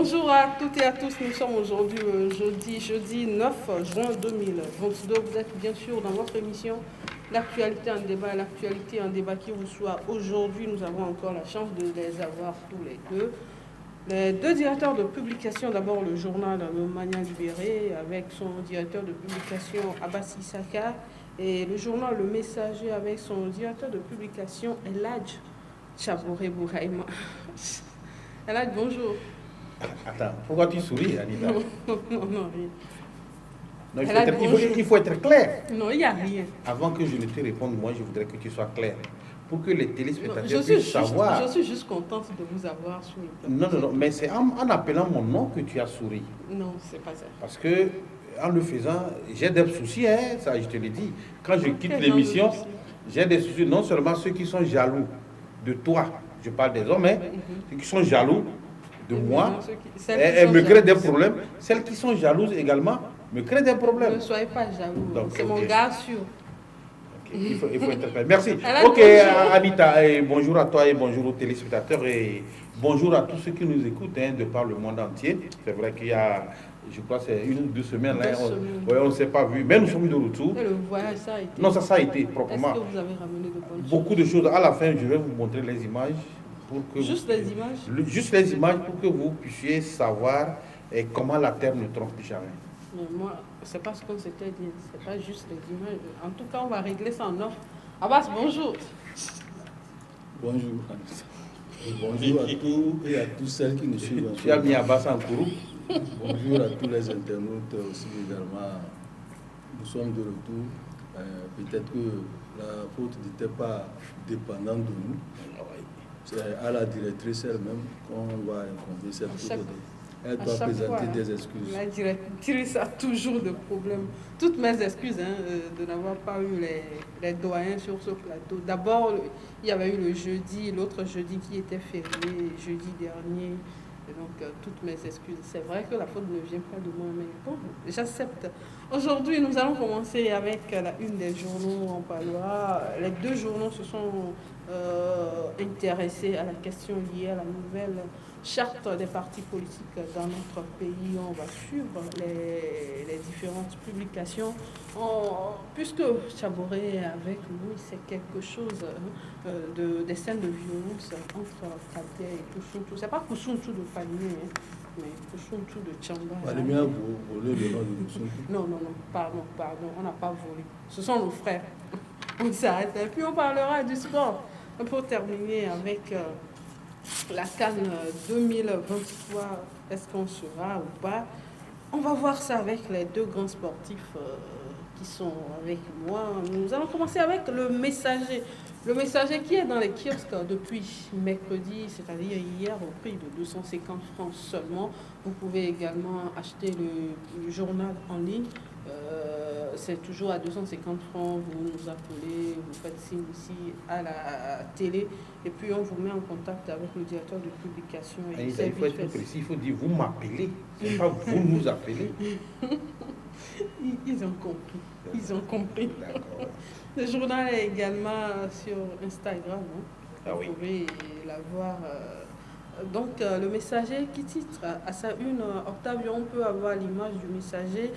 Bonjour à toutes et à tous, nous sommes aujourd'hui jeudi 9 juin 2022. Vous êtes bien sûr dans votre émission L'actualité en débat. L'actualité en débat qui reçoit aujourd'hui, nous avons encore la chance de les avoir tous les deux. Les deux directeurs de publication, d'abord le journal Le Mania Libéré avec son directeur de publication Abbas Issaka et le journal Le Messager avec son directeur de publication Eladj Chaboré Bouraïma. Eladj, bonjour. Attends, pourquoi tu souris, Anita? Non, rien. Non, il faut être clair. Non, il n'y a rien. Avant que je ne te réponde, moi, je voudrais que tu sois clair. Pour que les téléspectateurs puissent savoir. Je suis juste contente de vous avoir sur le plateau. Non, mais c'est en appelant mon nom que tu as souri. Non, c'est pas ça. Parce que, en le faisant, j'ai des soucis, hein, ça, je te l'ai dit. Quand je quitte l'émission, j'ai des soucis, non seulement ceux qui sont jaloux de toi, je parle des hommes, hein, ceux qui sont jaloux de moi, elles me créent des problèmes. Celles qui sont jalouses également me créent des problèmes. Ne soyez pas jaloux, c'est mon gars sûr. Il faut être clair. Merci. Ok, Anita, et bonjour à toi et bonjour aux téléspectateurs et bonjour à tous ceux qui nous écoutent de par le monde entier. C'est vrai qu'il y a, je crois, c'est 1 ou 2 semaines, là, on ne s'est pas vu, mais nous sommes de retour. Et le voyage, ça a été. Non, ça a été proprement. Est-ce que vous avez ramené de bonnes choses? Beaucoup de choses. À la fin, je vais vous montrer les images. Juste les images? Juste les images pour que vous puissiez savoir comment la Terre ne trompe jamais. Mais moi, c'est pas ce qu'on s'était dit, c'est pas juste les images. En tout cas, on va régler ça en offre. Abbas, bonjour. Bonjour, bonjour à tous et à toutes celles qui nous suivent. Tu as mis Abbas en courroux. Bonjour à tous les internautes aussi également. Nous sommes de retour. Peut-être que la faute n'était pas dépendante de nous. C'est à la directrice elle-même qu'on va incomber cette faute. Elle doit présenter des excuses. La directrice a toujours de problèmes. Toutes mes excuses de n'avoir pas eu les doyens sur ce plateau. D'abord, il y avait eu le jeudi, l'autre jeudi qui était férié, jeudi dernier. Et donc, toutes mes excuses. C'est vrai que la faute ne vient pas de moi, mais bon, j'accepte. Aujourd'hui, nous allons commencer avec la une des journaux. On parlera. Les deux journaux se sont intéressés à la question liée à la nouvelle charte des partis politiques dans notre pays. On va suivre les différentes publications. Puisque Chaboré est avec nous, c'est quelque chose des scènes de violence entre Kader et Koussountou. C'est pas Koussountou de Palmier, mais Koussountou de Tchamba. Palmier a volé le nom de Koussountou. Non, pardon, on n'a pas volé. Ce sont nos frères. On s'arrête et puis on parlera du sport. Pour terminer avec la CAN 2023, est-ce qu'on sera ou pas? On va voir ça avec les deux grands sportifs qui sont avec moi. Nous allons commencer avec le Messager. Le Messager qui est dans les kiosques depuis mercredi, c'est-à-dire hier, au prix de 250 francs seulement. Vous pouvez également acheter le journal en ligne. C'est toujours à 250 francs, vous nous appelez, vous faites signe ici à la télé et puis on vous met en contact avec le directeur de publication. Et il faut être précis, il faut dire vous m'appelez, c'est pas vous nous appelez. Ils ont compris. D'accord. Le journal est également sur Instagram, hein. Vous pouvez la voir. Donc le Messager qui titre à sa une, Octavio, on peut avoir l'image du Messager.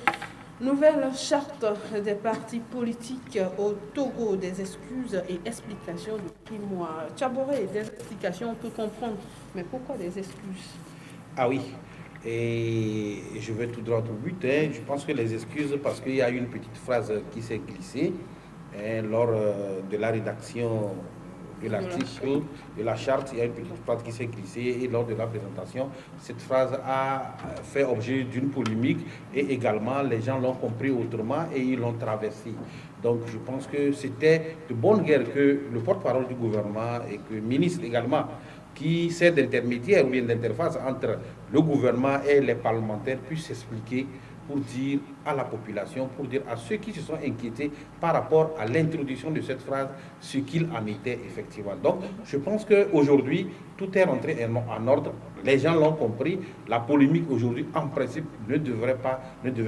Nouvelle charte des partis politiques au Togo, des excuses et explications depuis mois. Chaboré, des explications, on peut comprendre, mais pourquoi des excuses? Ah oui, et je vais tout droit au but. Je pense que les excuses, parce qu'il y a une petite phrase qui s'est glissée lors de la rédaction de l'article, de la charte, il y a une petite phrase qui s'est glissée et lors de la présentation, cette phrase a fait objet d'une polémique et également les gens l'ont compris autrement et ils l'ont traversé. Donc je pense que c'était de bonne guerre que le porte-parole du gouvernement et que le ministre également, qui sert d'intermédiaire ou bien d'interface entre le gouvernement et les parlementaires, puissent s'expliquer pour dire à la population, pour dire à ceux qui se sont inquiétés par rapport à l'introduction de cette phrase, ce qu'il en était effectivement. Donc, je pense qu'aujourd'hui, tout est rentré en ordre. Les gens l'ont compris. La polémique aujourd'hui, en principe, ne devrait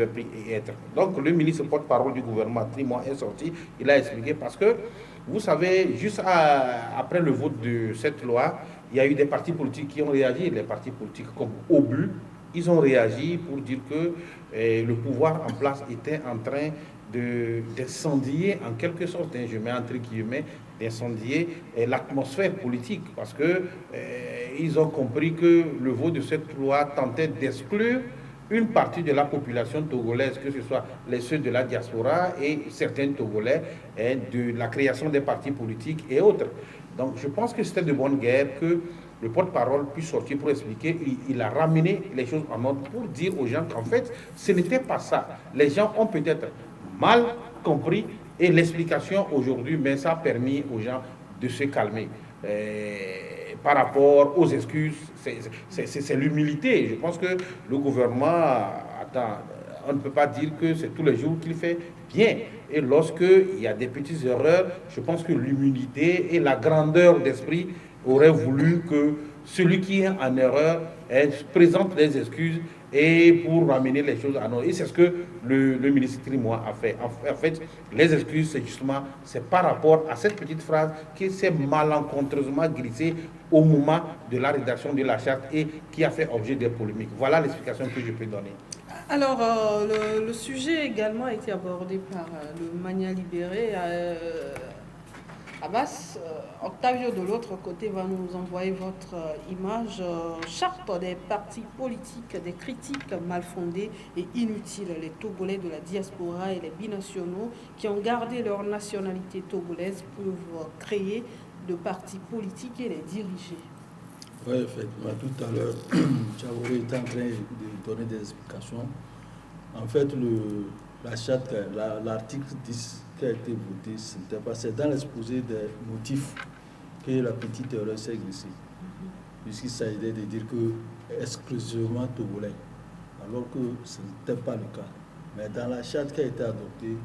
plus y être. Donc, le ministre porte-parole du gouvernement, Trimon, est sorti. Il a expliqué parce que Vous savez, juste après le vote de cette loi, il y a eu des partis politiques qui ont réagi. Les partis politiques comme Obu, ils ont réagi pour dire que le pouvoir en place était en train d'incendier, en quelque sorte, je mets entre guillemets, d'incendier l'atmosphère politique, parce que ils ont compris que le vote de cette loi tentait d'exclure une partie de la population togolaise, que ce soit ceux de la diaspora et certains Togolais, de la création des partis politiques et autres. Donc je pense que c'était de bonne guerre que le porte-parole puisse sortir pour expliquer. Il a ramené les choses en ordre pour dire aux gens qu'en fait, ce n'était pas ça. Les gens ont peut-être mal compris et l'explication aujourd'hui, mais ça a permis aux gens de se calmer. Par rapport aux excuses, c'est l'humilité. Je pense que le gouvernement, on ne peut pas dire que c'est tous les jours qu'il fait bien. Et lorsqu'il y a des petites erreurs, je pense que l'humilité et la grandeur d'esprit auraient voulu que celui qui est en erreur présente des excuses et pour ramener les choses à notre. Et c'est ce que le ministre Trimois a fait. En fait, les excuses, c'est justement, c'est par rapport à cette petite phrase qui s'est malencontreusement glissée au moment de la rédaction de la charte et qui a fait objet des polémiques. Voilà l'explication que je peux donner. Alors, le sujet également a été abordé par le Mania Libéré. Abbas, Octavio de l'autre côté va nous envoyer votre image, charte des partis politiques, des critiques mal fondées et inutiles. Les Togolais de la diaspora et les binationaux qui ont gardé leur nationalité togolaise peuvent créer de partis politiques et les diriger. Oui, effectivement, tout à l'heure, Tchaouré était en train de donner des explications. En fait, la charte, l'article 10 qui a été voté, c'est dans l'exposé des motifs que la petite erreur s'est glissée. Puisqu'il s'agissait de dire que exclusivement togolais, alors que ce n'était pas le cas. Mais dans la charte qui a été adoptée,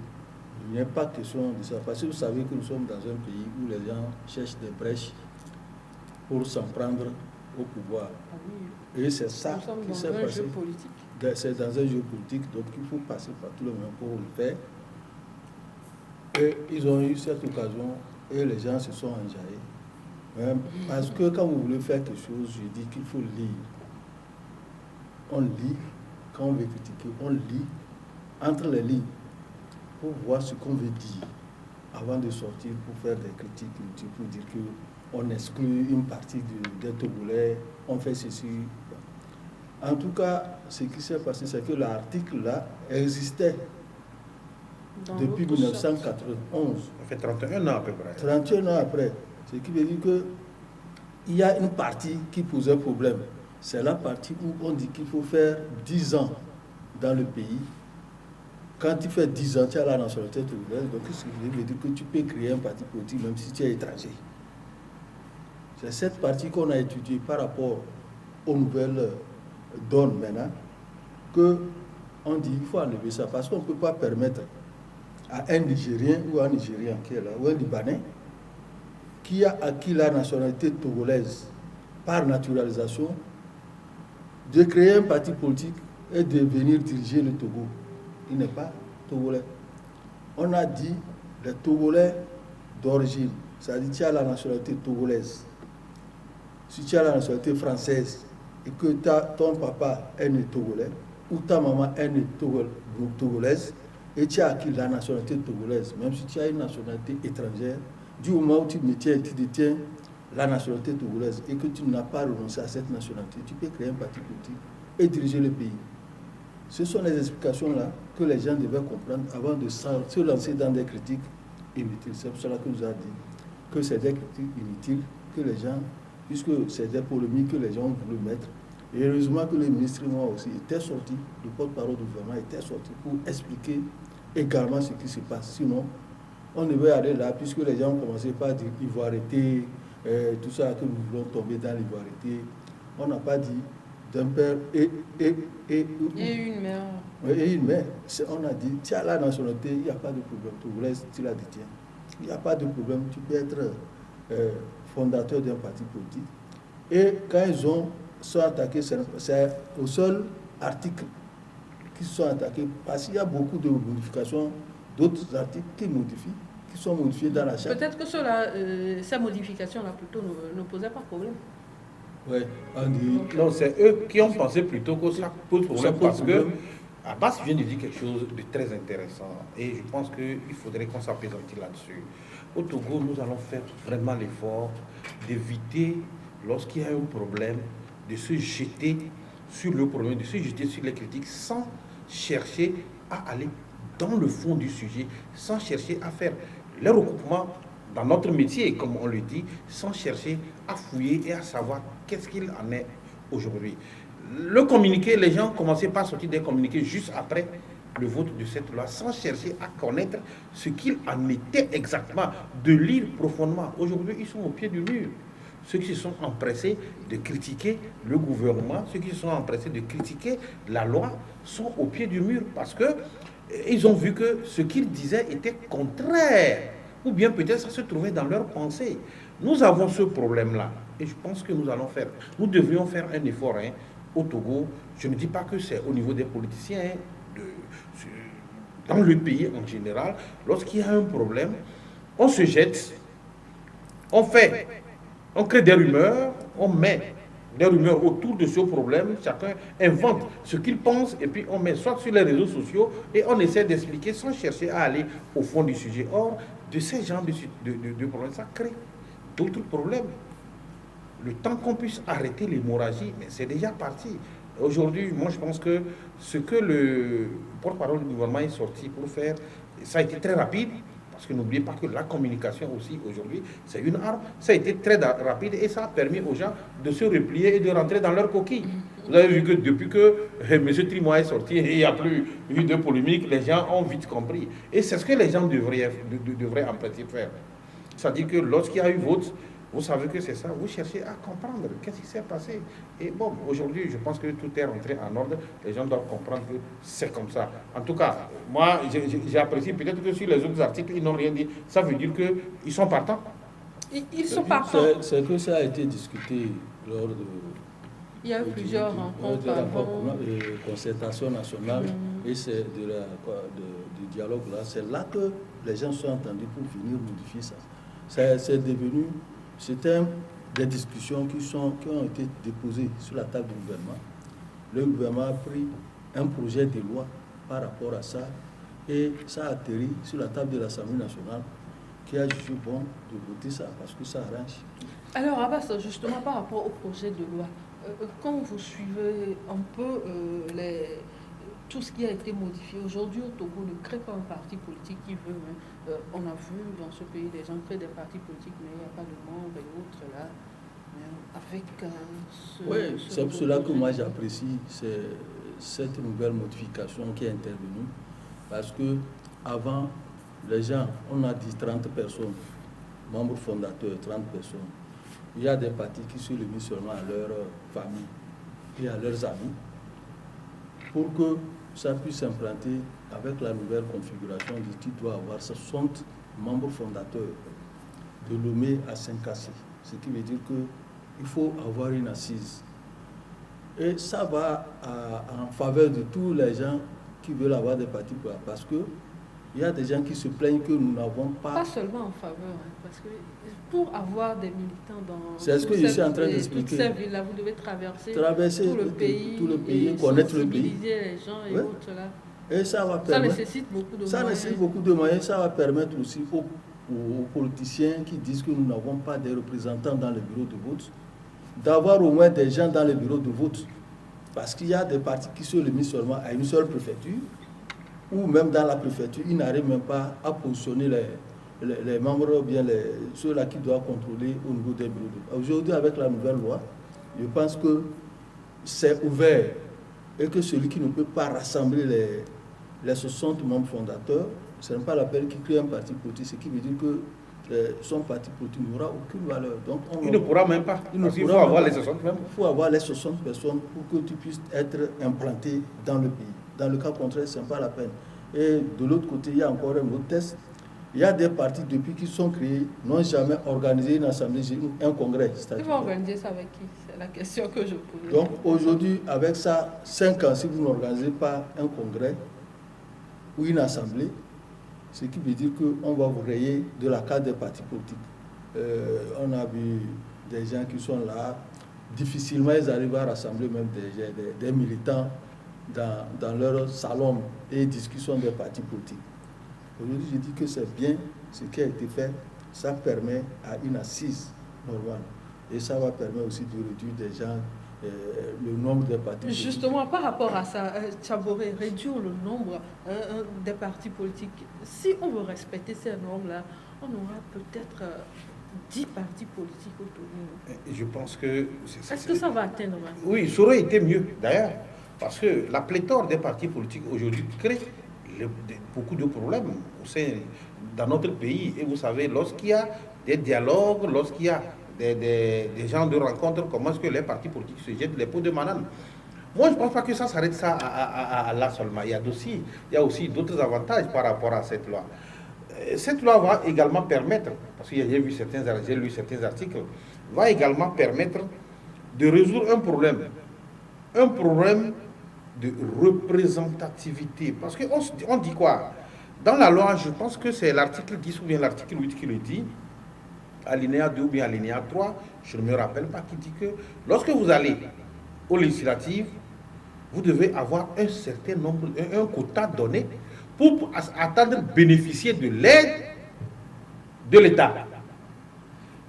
il n'y a pas question de ça. Parce que vous savez que nous sommes dans un pays où les gens cherchent des brèches pour s'en prendre au pouvoir. Et c'est ça qui s'est passé. C'est dans un jeu politique, donc il faut passer par tout le monde pour le faire. Et ils ont eu cette occasion et les gens se sont enjaillés. Parce que quand vous voulez faire quelque chose, je dis qu'il faut lire. On lit, quand on veut critiquer, on lit entre les lignes pour voir ce qu'on veut dire avant de sortir pour faire des critiques, pour dire qu'on exclut une partie des Togolais, on fait ceci. En tout cas, ce qui s'est passé, c'est que l'article-là existait depuis 1991. Ça fait 31 ans à peu près. 31 ans après. Ce qui veut dire qu'il y a une partie qui posait problème. C'est la partie où on dit qu'il faut faire 10 ans dans le pays. Quand tu fais 10 ans, tu as la nationalité togolaise. Donc, ce qui veut dire que tu peux créer un parti politique même si tu es étranger. C'est cette partie qu'on a étudiée par rapport aux nouvelles donnes maintenant, qu'on dit qu'il faut enlever ça. Parce qu'on ne peut pas permettre à un Nigérien ou un Nigérian qui est là, ou un Libanais, qui a acquis la nationalité togolaise par naturalisation, de créer un parti politique et de venir diriger le Togo. Il n'est pas togolais. On a dit les Togolais d'origine, c'est-à-dire tu as la nationalité togolaise. Si tu as la nationalité française et que ton papa est né togolais, ou ta maman est née togolaise, et tu as acquis la nationalité togolaise, même si tu as une nationalité étrangère, du moment où tu détiens la nationalité togolaise et que tu n'as pas renoncé à cette nationalité, tu peux créer un parti politique et diriger le pays. Ce sont les explications-là que les gens devaient comprendre avant de se lancer dans des critiques inutiles. C'est pour cela que nous avons dit que c'est des critiques inutiles que les gens, puisque c'est des polémiques que les gens ont voulu mettre. Et heureusement que le ministre moi aussi était sorti, le porte-parole du gouvernement était sorti pour expliquer également ce qui se passe. Sinon, on devait aller là, puisque les gens ont commencé par dire qu'il faut arrêter, tout ça, que nous voulons tomber dans l'ivoirité. On n'a pas dit d'un père et une mère. Et une mère. On a dit, tu as la nationalité, il n'y a pas de problème. Togolaise, tu la détiens. Il n'y a pas de problème. Tu peux être fondateur d'un parti politique. Et quand ils sont attaqués, c'est au seul article qui sont attaqués, parce qu'il y a beaucoup de modifications d'autres articles qui modifient. qui sont modifiées dans la charte. Peut-être que ces modifications-là plutôt ne posaient pas de problème. Oui, on dit... Non, c'est eux qui ont pensé plutôt que ça pose problème Ça pose parce que problème. Abbas vient de dire quelque chose de très intéressant et je pense qu'il faudrait qu'on s'appésantisse là-dessus. Au Togo, nous allons faire vraiment l'effort d'éviter, lorsqu'il y a un problème, de se jeter sur le problème, de se jeter sur les critiques sans chercher à aller dans le fond du sujet, sans chercher à faire le recoupement dans notre métier, comme on le dit, sans chercher à fouiller et à savoir qu'est-ce qu'il en est aujourd'hui. Le communiqué, les gens commençaient par sortir des communiqués juste après le vote de cette loi, sans chercher à connaître ce qu'il en était exactement, de lire profondément. Aujourd'hui, ils sont au pied du mur. Ceux qui se sont empressés de critiquer le gouvernement, ceux qui se sont empressés de critiquer la loi, sont au pied du mur parce que ils ont vu que ce qu'ils disaient était contraire, ou bien peut-être ça se trouvait dans leur pensée. Nous avons ce problème-là, et je pense que nous devrions faire un effort au Togo. Je ne dis pas que c'est au niveau des politiciens, dans le pays en général. Lorsqu'il y a un problème, on se jette, on crée des rumeurs, on met des rumeurs autour de ce problème, chacun invente ce qu'il pense et puis on met soit sur les réseaux sociaux et on essaie d'expliquer sans chercher à aller au fond du sujet. Or, de ces genres de problèmes, ça crée d'autres problèmes. Le temps qu'on puisse arrêter l'hémorragie, mais c'est déjà parti. Aujourd'hui, moi je pense que ce que le porte-parole du gouvernement est sorti pour faire, ça a été très rapide. Parce que n'oubliez pas que la communication aussi, aujourd'hui, c'est une arme. Ça a été très rapide et ça a permis aux gens de se replier et de rentrer dans leur coquille. Vous avez vu que depuis que M. Trimois est sorti, il n'y a plus eu de polémique, les gens ont vite compris. Et c'est ce que les gens devraient en principe faire. C'est-à-dire que lorsqu'il y a eu vote, vous savez que c'est ça, vous cherchez à comprendre qu'est-ce qui s'est passé. Et bon, aujourd'hui, je pense que tout est rentré en ordre. Les gens doivent comprendre que c'est comme ça. En tout cas, moi, j'ai apprécié peut-être que sur les autres articles, ils n'ont rien dit. Ça veut dire qu'ils sont partants. Ils sont partants. C'est que ça a été discuté lors de... Il y a eu plusieurs rencontres de concertation nationale et c'est du dialogue là. C'est là que les gens sont entendus pour venir modifier ça. C'est devenu... C'était des discussions qui ont été déposées sur la table du gouvernement. Le gouvernement a pris un projet de loi par rapport à ça et ça a atterri sur la table de l'Assemblée nationale qui a jugé bon de voter ça parce que ça arrange. Alors Abbas, justement par rapport au projet de loi, quand vous suivez un peu tout ce qui a été modifié, aujourd'hui au Togo ne crée pas un parti politique qui veut. On a vu dans ce pays des gens créer des partis politiques, mais il n'y a pas de membres et autres là. Avec oui, c'est pour cela que moi j'apprécie cette nouvelle modification qui est intervenue. Parce que avant, les gens, on a dit 30 personnes, membres fondateurs, 30 personnes. Il y a des partis qui se limitent seulement à leur famille et à leurs amis pour que ça puisse s'implanter avec la nouvelle configuration du titre doit avoir 60 membres fondateurs de Lomé à Saint-Cassé. Ce qui veut dire qu'il faut avoir une assise. Et ça va en faveur de tous les gens qui veulent avoir des partis parce que il y a des gens qui se plaignent que nous n'avons pas... Pas seulement en faveur, parce que pour avoir des militants dans... C'est ce que je suis en train d'expliquer. Toutes ces villes-là, vous devez traverser tout le pays, connaître le pays. Les gens et autres là. Et ça va permettre... Ça nécessite beaucoup de moyens. Ça nécessite beaucoup de moyens. Ça va permettre aussi aux politiciens qui disent que nous n'avons pas de représentants dans les bureaux de vote, d'avoir au moins des gens dans les bureaux de vote. Parce qu'il y a des partis qui se limitent seulement à une seule préfecture, ou même dans la préfecture, ils n'arrivent même pas à positionner les membres, ou bien ceux-là qui doivent contrôler au niveau des bureaux de vote. Aujourd'hui, avec la nouvelle loi, je pense que c'est ouvert et que celui qui ne peut pas rassembler les 60 membres fondateurs, ce n'est pas la peine qu'il crée un parti politique, ce qui veut dire que son parti politique n'aura aucune valeur. Donc il ne pourra même pas. Il faut avoir les 60 même. Il faut avoir les 60 personnes pour que tu puisses être implanté dans le pays. Dans le cas contraire, ce n'est pas la peine. Et de l'autre côté, il y a encore un autre test. Il y a des partis, depuis qu'ils sont créés, n'ont jamais organisé une assemblée, un congrès. Ils vont organiser ça avec qui? C'est la question que je pose. Donc aujourd'hui, avec ça, 5 ans, si vous n'organisez pas un congrès ou une assemblée, Ce qui veut dire qu'on va vous rayer de la carte des partis politiques. On a vu des gens qui sont là, difficilement ils arrivent à rassembler même des militants dans leur salon et discussion des partis politiques. Aujourd'hui, je dis que c'est bien ce qui a été fait. Ça permet à une assise normale. Et ça va permettre aussi de réduire des gens, le nombre de partis politiques. Justement, par rapport à ça, Tchaboré, réduire le nombre des partis politiques, si on veut respecter ces normes-là, on aura peut-être 10 partis politiques au Togo. Je pense que... Est-ce que ça va atteindre? Oui, ça aurait été mieux, d'ailleurs. Parce que la pléthore des partis politiques aujourd'hui crée beaucoup de problèmes dans notre pays. Et vous savez, lorsqu'il y a des dialogues, lorsqu'il y a des gens de rencontre, comment est-ce que les partis politiques se jettent les pots de banane? Moi, je ne pense pas que ça s'arrête ça à là seulement. Il y a aussi d'autres avantages par rapport à cette loi. Cette loi va également permettre, parce que j'ai lu certains articles, va également permettre de résoudre un problème de représentativité. Parce qu'on dit quoi? Dans la loi, je pense que c'est l'article 10 ou bien l'article 8 qui le dit, alinéa 2 ou bien alinéa 3, je ne me rappelle pas, qui dit que lorsque vous allez aux législatives, vous devez avoir un certain nombre, un quota donné pour attendre bénéficier de l'aide de l'État.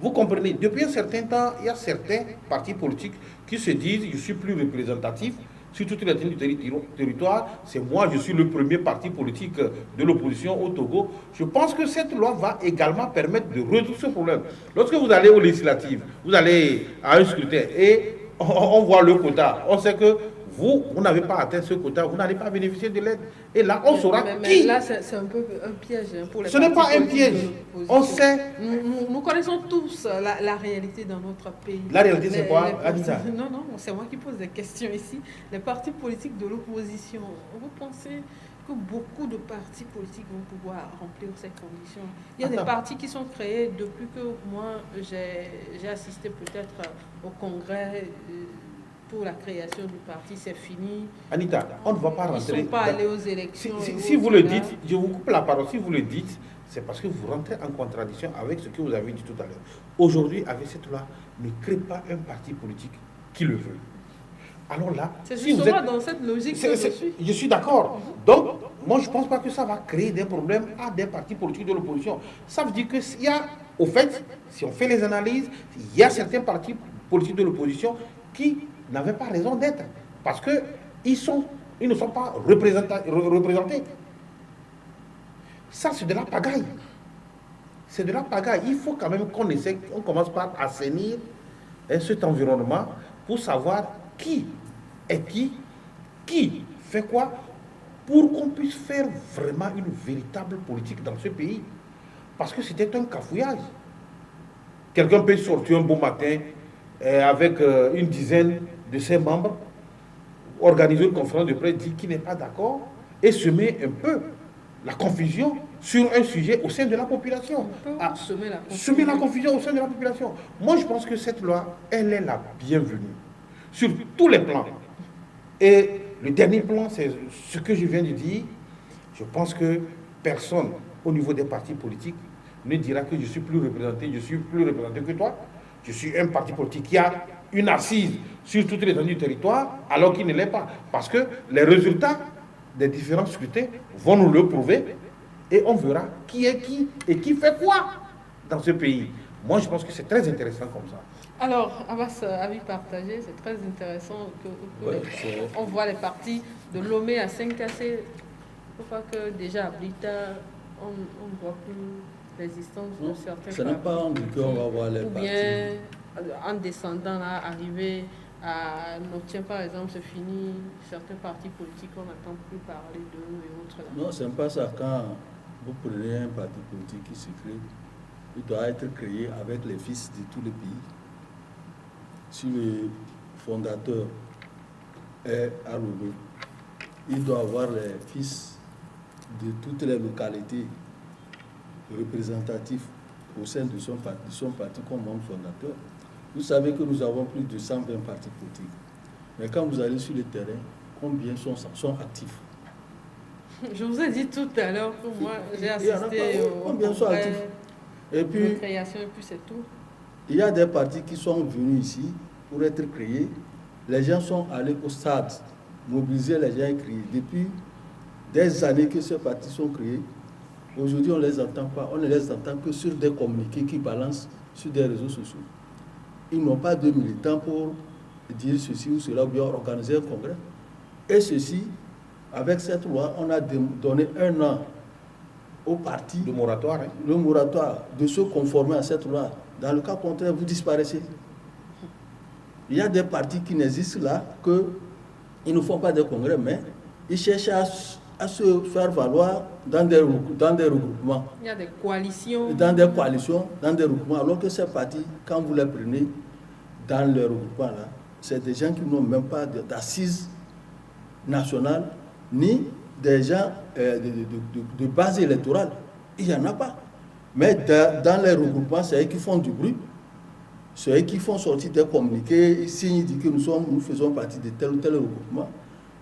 Vous comprenez, depuis un certain temps, il y a certains partis politiques qui se disent « je suis plus représentatif ». Sur toute l'étendue du territoire, c'est moi, je suis le premier parti politique de l'opposition au Togo. Je pense que cette loi va également permettre de résoudre ce problème. Lorsque vous allez aux législatives, vous allez à un scrutin et on voit le quota, on sait que vous n'avez pas atteint ce quota, vous n'allez pas bénéficier de l'aide. Et là, on saura qui. Mais là, c'est un peu un piège pour les Ce n'est pas un piège. On sait. Nous connaissons tous la réalité dans notre pays. La réalité, c'est quoi, Anita? Non, c'est moi qui pose des questions ici. Les partis politiques de l'opposition, vous pensez que beaucoup de partis politiques vont pouvoir remplir ces conditions? Il y a des partis qui sont créés depuis que moi, j'ai assisté peut-être au congrès pour la création du parti, c'est fini. Anita, on ne va pas rentrer... Ils ne sont pas allés aux élections. Si vous le dites, je vous coupe la parole, si vous le dites, c'est parce que vous rentrez en contradiction avec ce que vous avez dit tout à l'heure. Aujourd'hui, avec cette loi, ne crée pas un parti politique qui le veut. Alors là, c'est justement dans cette logique que je suis. Je suis d'accord. Donc, moi, je ne pense pas que ça va créer des problèmes à des partis politiques de l'opposition. Ça veut dire qu'il y a, au fait, si on fait les analyses, il y a certains partis politiques de l'opposition qui n'avaient pas raison d'être. Parce qu'ils ne sont pas représentés. Ça, c'est de la pagaille. C'est de la pagaille. Il faut quand même qu'on commence par assainir cet environnement pour savoir qui est qui fait quoi, pour qu'on puisse faire vraiment une véritable politique dans ce pays. Parce que c'était un cafouillage. Quelqu'un peut sortir un beau matin avec une dizaine de ses membres, organiser une conférence de presse, dire qu'il n'est pas d'accord et semer un peu la confusion sur un sujet au sein de la population. Semer la confusion au sein de la population. Moi, je pense que cette loi, elle est la bienvenue sur tous les plans. Et le dernier plan, c'est ce que je viens de dire. Je pense que personne au niveau des partis politiques ne dira que je suis plus représenté que toi. Je suis un parti politique qui a une assise sur toute l'étendue du territoire, alors qu'il ne l'est pas. Parce que les résultats des différents scrutins vont nous le prouver et on verra qui est qui et qui fait quoi dans ce pays. Moi, je pense que c'est très intéressant comme ça. Alors, Abbas, avis partagé, c'est très intéressant on voit les partis de Lomé à Saint-Cassé. Je crois que déjà à Blita, on ne voit plus l'existence de certains partis. Ce n'est pas en qu'on va voir les partis. Ou bien, en descendant là, arriver à Notien, par exemple, c'est fini. Certains partis politiques, on n'entend plus parler d'eux et autres. Là. Non, ce n'est pas ça. Quand vous prenez un parti politique qui se crée, il doit être créé avec les fils de tous les pays. Si le fondateur est à Lomé, il doit avoir les fils de toutes les localités représentatifs au sein de son parti comme membre fondateur. Vous savez que nous avons plus de 120 partis politiques. Mais quand vous allez sur le terrain, combien sont actifs? Je vous ai dit tout à l'heure que moi, j'ai assisté au combien sont congrès actifs? Et de puis, création et puis c'est tout. il y a des partis qui sont venus ici pour être créés. Les gens sont allés au stade, mobiliser les gens et créer. Depuis des années que ces partis sont créés, aujourd'hui on ne les entend pas. On ne les entend que sur des communiqués qui balancent sur des réseaux sociaux. Ils n'ont pas de militants pour dire ceci ou cela, ou bien organiser un congrès. Et ceci, avec cette loi, on a donné 1 an au parti, Le moratoire, hein. le moratoire, de se conformer à cette loi. Dans le cas contraire, vous disparaissez. Il y a des partis qui n'existent là, qu'ils ne font pas de congrès, mais ils cherchent à se faire valoir dans des regroupements. Il y a des coalitions. Dans des coalitions, dans des regroupements, alors que ces partis, quand vous les prenez dans les regroupements là, c'est des gens qui n'ont même pas d'assises nationales, ni des gens de base électorale. Il n'y en a pas. Mais dans les regroupements, c'est eux qui font du bruit. C'est eux qui font sortir des communiqués, ils signent, ils disent que nous faisons partie de tel ou tel regroupement.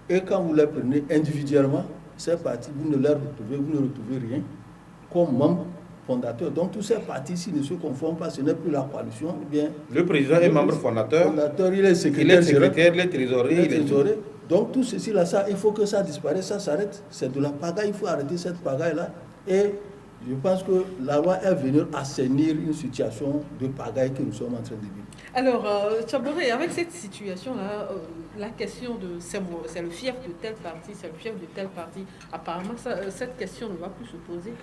Et quand vous les prenez individuellement, ces partis, vous ne retrouvez rien comme membre fondateur. Donc tous ces partis, s'ils ne se conforment pas, ce n'est plus la coalition. Eh bien, le président est membre fondateur. Il est secrétaire, il est trésorier. Donc tout ceci là, il faut que ça disparaisse, ça s'arrête. C'est de la pagaille, il faut arrêter cette pagaille-là. Et je pense que la loi est venue assainir une situation de pagaille que nous sommes en train de vivre. Alors, Tchaboré, avec cette situation-là, la question de c'est le fief de tel parti, c'est le fief de tel parti, apparemment, cette question ne va plus se poser.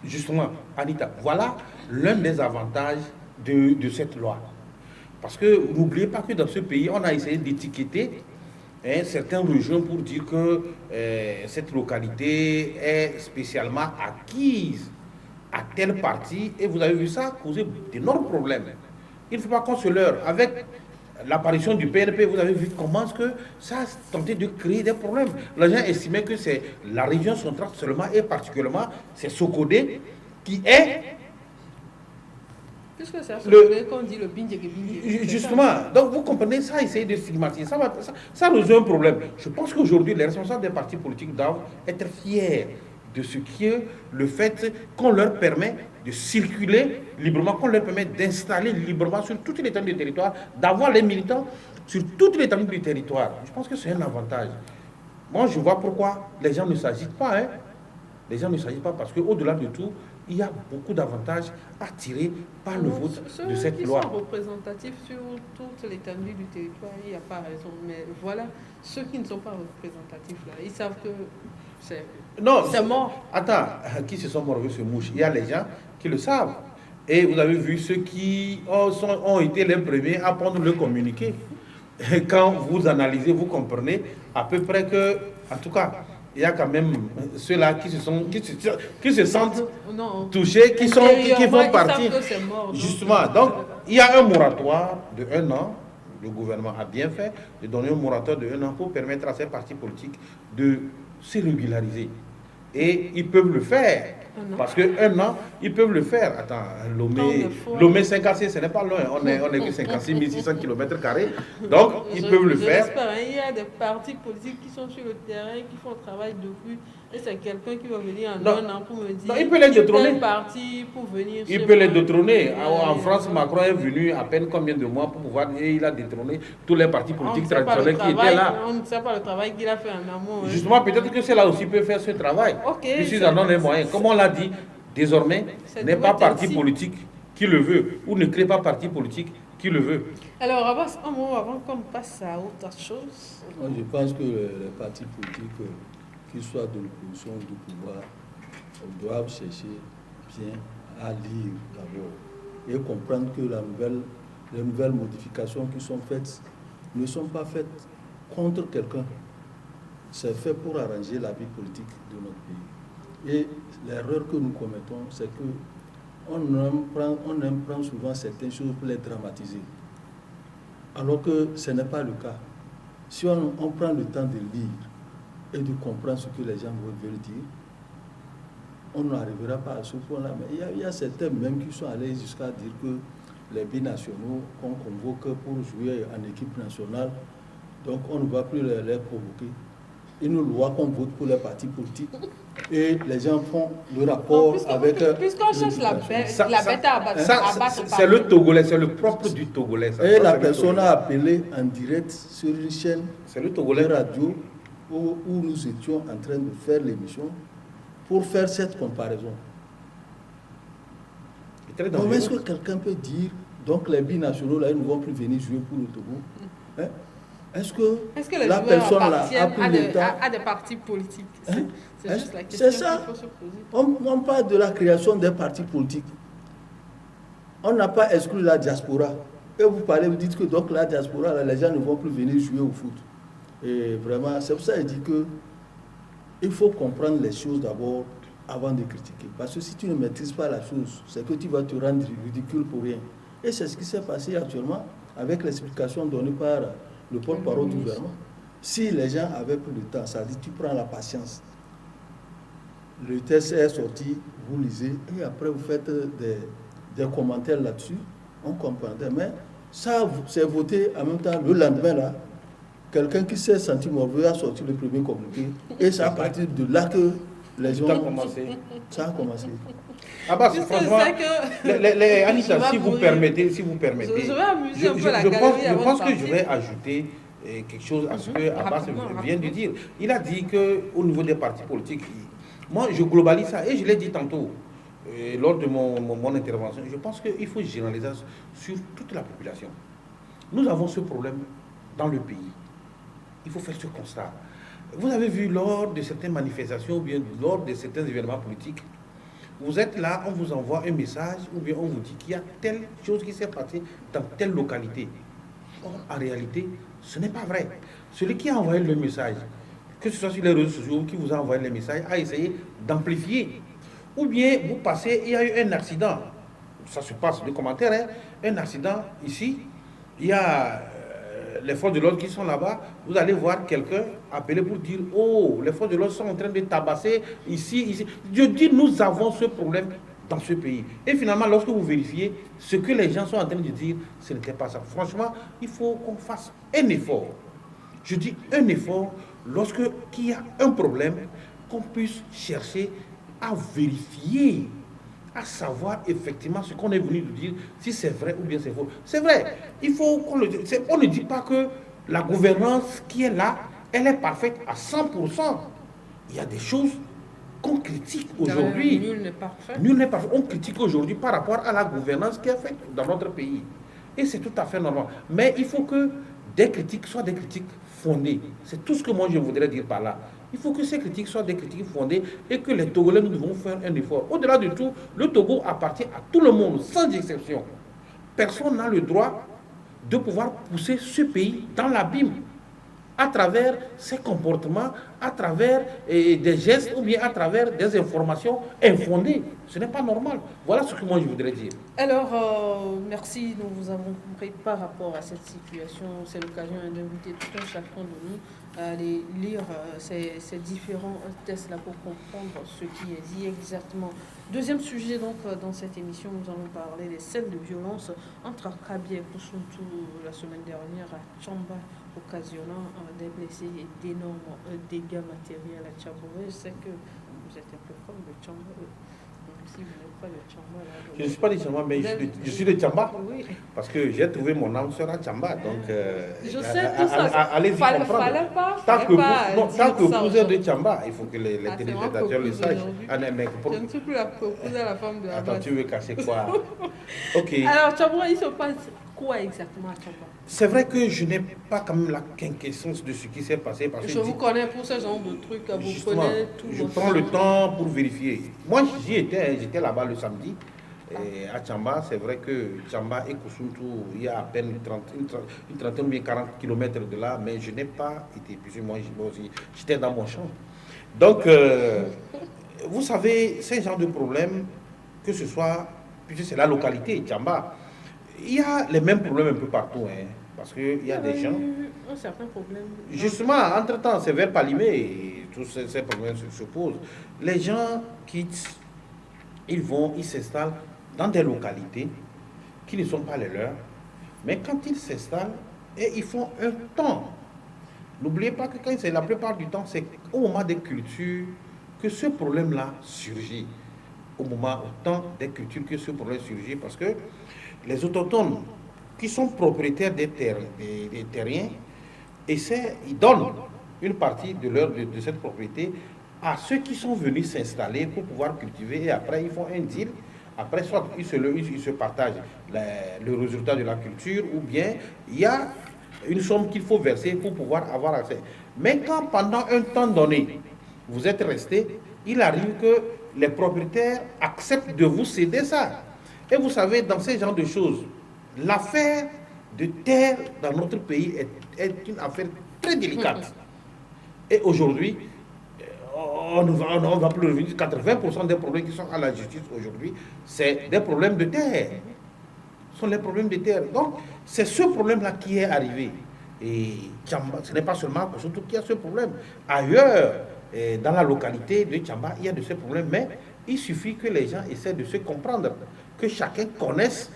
Justement, Anita, voilà l'un des avantages de cette loi. Parce que n'oubliez pas que dans ce pays, on a essayé d'étiqueter certaines régions pour dire que cette localité est spécialement acquise à tel parti. Et vous avez vu ça causer d'énormes problèmes. Il ne faut pas qu'on se leurre. Avec l'apparition du PNP, vous avez vu comment que ça a tenté de créer des problèmes. Les gens estimaient que c'est la région centrale seulement, et particulièrement, c'est Sokodé qui est... Puisque c'est à Sokodé qu'on dit le Bindjeke. Justement, donc vous comprenez, ça, essayer de stigmatiser, ça résout un problème. Je pense qu'aujourd'hui, les responsables des partis politiques doivent être fiers de ce qui est le fait qu'on leur permet de circuler librement, qu'on leur permet d'installer librement sur toute l'étendue du territoire, d'avoir les militants sur toute l'étendue du territoire. Je pense que c'est un avantage. Moi, je vois pourquoi les gens ne s'agitent pas. Hein. Les gens ne s'agitent pas parce qu'au-delà de tout, il y a beaucoup d'avantages à tirer par le vote de cette loi. Ceux qui sont représentatifs sur toute l'étendue du territoire, il n'y a pas raison. Mais voilà, ceux qui ne sont pas représentatifs, là, ils savent que c'est mort. Attends, qui se sont morts se mouche. Il y a les gens qui le savent. Et vous avez vu ceux qui ont été les premiers à prendre le communiqué. Et quand vous analysez, vous comprenez à peu près que, en tout cas, il y a quand même ceux-là qui se sentent touchés, qui font partie. Justement, donc il y a un moratoire de 1 an. Le gouvernement a bien fait de donner un moratoire de 1 an pour permettre à ces partis politiques de se régulariser. Et ils peuvent le faire. Parce que 1 an, ils peuvent le faire. Attends, Lomé 5AC, ce n'est pas loin. On est que 56 600 km². Donc, ils peuvent le faire. Il y a des partis politiques qui sont sur le terrain, qui font le travail de rue. Et c'est quelqu'un qui va venir en 1 an pour me dire. Non, il peut les détrôner. Parti pour venir il peut les détrôner. En France, Macron est venu à peine combien de mois pour pouvoir. Et il a détrôné tous les partis politiques traditionnels qui étaient là. On ne sait pas le travail qu'il a fait en amont. Justement, peut-être que c'est là aussi peut faire ce travail. Puisqu'ils en ont les moyens. Comme on l'a dit, désormais, n'est pas parti politique qui le veut, ou ne crée pas parti politique qui le veut. Alors, Abbas, un mot avant qu'on passe à autre chose. Moi, je pense que les partis politiques, qu'ils soient de l'opposition ou du pouvoir, doivent chercher bien à lire d'abord et comprendre que les nouvelles modifications qui sont faites ne sont pas faites contre quelqu'un. C'est fait pour arranger la vie politique de notre pays. Et l'erreur que nous commettons, c'est que on aime prendre souvent certaines choses pour les dramatiser. Alors que ce n'est pas le cas. Si on prend le temps de lire et de comprendre ce que les gens veulent dire, on n'arrivera pas à ce point-là. Mais il y a certains même qui sont allés jusqu'à dire que les binationaux qu'on convoque pour jouer en équipe nationale, donc on ne va plus les provoquer. une loi qu'on vote pour les partis politiques et les gens font le rapport avec... Puisqu'on cherche la bête à abattre. C'est le Togolais, c'est le propre du Togolais. Et la personne a appelé en direct sur une chaîne de radio où nous étions en train de faire l'émission pour faire cette comparaison. Comment est-ce que quelqu'un peut dire, donc les binationaux là, ils ne vont plus venir jouer pour le Togo, hein? Est-ce que les la personne là a pris le temps à des partis politiques? Hein? C'est juste la question qu'il faut se poser. On parle de la création des partis politiques. On n'a pas exclu la diaspora. Et vous dites que donc la diaspora, là, les gens ne vont plus venir jouer au foot. Et vraiment, c'est pour ça qu'il dit que il faut comprendre les choses d'abord avant de critiquer. Parce que si tu ne maîtrises pas la chose, c'est que tu vas te rendre ridicule pour rien. Et c'est ce qui s'est passé actuellement avec l'explication donnée par le porte-parole du gouvernement. Si les gens avaient pris le temps, ça dit tu prends la patience. Le texte est sorti, vous lisez, et après vous faites des commentaires là-dessus, on comprendrait. Mais ça, c'est voté en même temps le lendemain là. Quelqu'un qui s'est senti mauvais a sorti le premier communiqué. Et c'est à partir de là que les gens ont commencé. Ça a commencé. Ah bah, franchement, Anita, si vous permettez, je vais amuser un peu la galerie. Je pense que je vais ajouter quelque chose à ce que Abbas vient de dire. Il a dit qu'au niveau des partis politiques, moi je globalise ça et je l'ai dit tantôt lors de mon intervention, je pense qu'il faut généraliser sur toute la population. Nous avons ce problème dans le pays. Il faut faire ce constat. Vous avez vu lors de certaines manifestations ou bien lors de certains événements politiques, vous êtes là, on vous envoie un message ou bien on vous dit qu'il y a telle chose qui s'est passée dans telle localité. Or, en réalité, ce n'est pas vrai. Celui qui a envoyé le message, que ce soit sur les réseaux sociaux ou qui vous a envoyé le message, a essayé d'amplifier. Ou bien vous passez, il y a eu un accident. Ça se passe, les commentaires, hein, un accident ici, il y a les forces de l'ordre qui sont là-bas, vous allez voir quelqu'un appeler pour dire « Oh, les forces de l'ordre sont en train de tabasser ici. » Je dis, nous avons ce problème dans ce pays. Et finalement, lorsque vous vérifiez, ce que les gens sont en train de dire, ce n'était pas ça. Franchement, il faut qu'on fasse un effort. Je dis un effort, lorsqu'il y a un problème, qu'on puisse chercher à vérifier, à savoir effectivement ce qu'on est venu de dire, si c'est vrai ou bien c'est faux. C'est vrai, il faut qu'on le dise. On ne dit pas que la gouvernance qui est là, elle est parfaite à 100%. Il y a des choses qu'on critique aujourd'hui. Nul n'est parfait. Nul n'est parfait. On critique aujourd'hui par rapport à la gouvernance qui est faite dans notre pays. Et c'est tout à fait normal. Mais il faut que des critiques soient des critiques fondées. C'est tout ce que moi je voudrais dire par là. Il faut que ces critiques soient des critiques fondées et que les Togolais, nous devons faire un effort. Au-delà de tout, le Togo appartient à tout le monde, sans exception. Personne n'a le droit de pouvoir pousser ce pays dans l'abîme à travers ses comportements, à travers des gestes ou bien à travers des informations infondées. Ce n'est pas normal. Voilà ce que moi je voudrais dire. Alors, merci. Nous vous avons compris par rapport à cette situation. C'est l'occasion d'inviter tout un chacun de nous à aller lire ces différents tests-là pour comprendre ce qui est dit exactement. Deuxième sujet, donc, dans cette émission, nous allons parler des scènes de violence entre Akabi et Koussountou la semaine dernière à Tchamba, occasionnant des blessés et d'énormes dégâts matériels à Tchabouré. Je sais que vous êtes un peu comme de Tchamba. Si vous n'êtes pas de Tchamba, là, je ne suis pas de Tchamba, mais je suis de Tchamba. Oui. Parce que j'ai trouvé mon âme sœur à Tchamba. Donc, je sais tout ça. Allez-y comprendre. Fallait pas tant que vous êtes de Tchamba, il faut que les téléspectateurs le sachent. Je ne suis plus la proposée à la femme de la Attends, tu veux cacher quoi? Ok. Alors, Tchamba, il se passe quoi exactement à Tchamba? C'est vrai que je n'ai pas quand même la quinquessence de ce qui s'est passé. Parce que je vous connais pour ce genre de trucs. Vous prenez tout. Je prends le temps pour vérifier. Moi, j'étais là-bas le samedi. Et à Tchamba, c'est vrai que Tchamba et Koussountou, il y a à peine une trentaine ou bien 40 km de là, mais je n'ai pas été, puisque moi aussi, j'étais dans mon champ. Donc, vous savez, c'est un genre de problème, que ce soit, puisque c'est la localité, Tchamba, il y a les mêmes problèmes un peu partout, hein, parce qu'il y a des gens... Un certain problème. Justement, entre-temps, c'est vers Palimé, et tous ces problèmes se posent. Les gens quittent, ils s'installent dans des localités qui ne sont pas les leurs, mais quand ils s'installent, et ils font un temps N'oubliez pas que quand c'est la plupart du temps, c'est au moment des cultures que ce problème-là surgit. Au temps des cultures que ce problème surgit, parce que les autochtones qui sont propriétaires des terriens, ils donnent une partie de cette propriété à ceux qui sont venus s'installer pour pouvoir cultiver, et après ils font un deal. Après, soit ils se partagent le résultat de la culture, ou bien il y a une somme qu'il faut verser pour pouvoir avoir accès. Mais quand pendant un temps donné, vous êtes resté, il arrive que les propriétaires acceptent de vous céder ça. Et vous savez, dans ce genre de choses, l'affaire de terre dans notre pays est une affaire très délicate. Et aujourd'hui, on va plus revenir. 80% des problèmes qui sont à la justice aujourd'hui, c'est des problèmes de terre. Ce sont les problèmes de terre. Donc, c'est ce problème-là qui est arrivé. Et Tchamba, ce n'est pas seulement surtout qu'il y a ce problème. Ailleurs, dans la localité de Tchamba, il y a de ces problèmes, mais il suffit que les gens essaient de se comprendre, que chacun connaisse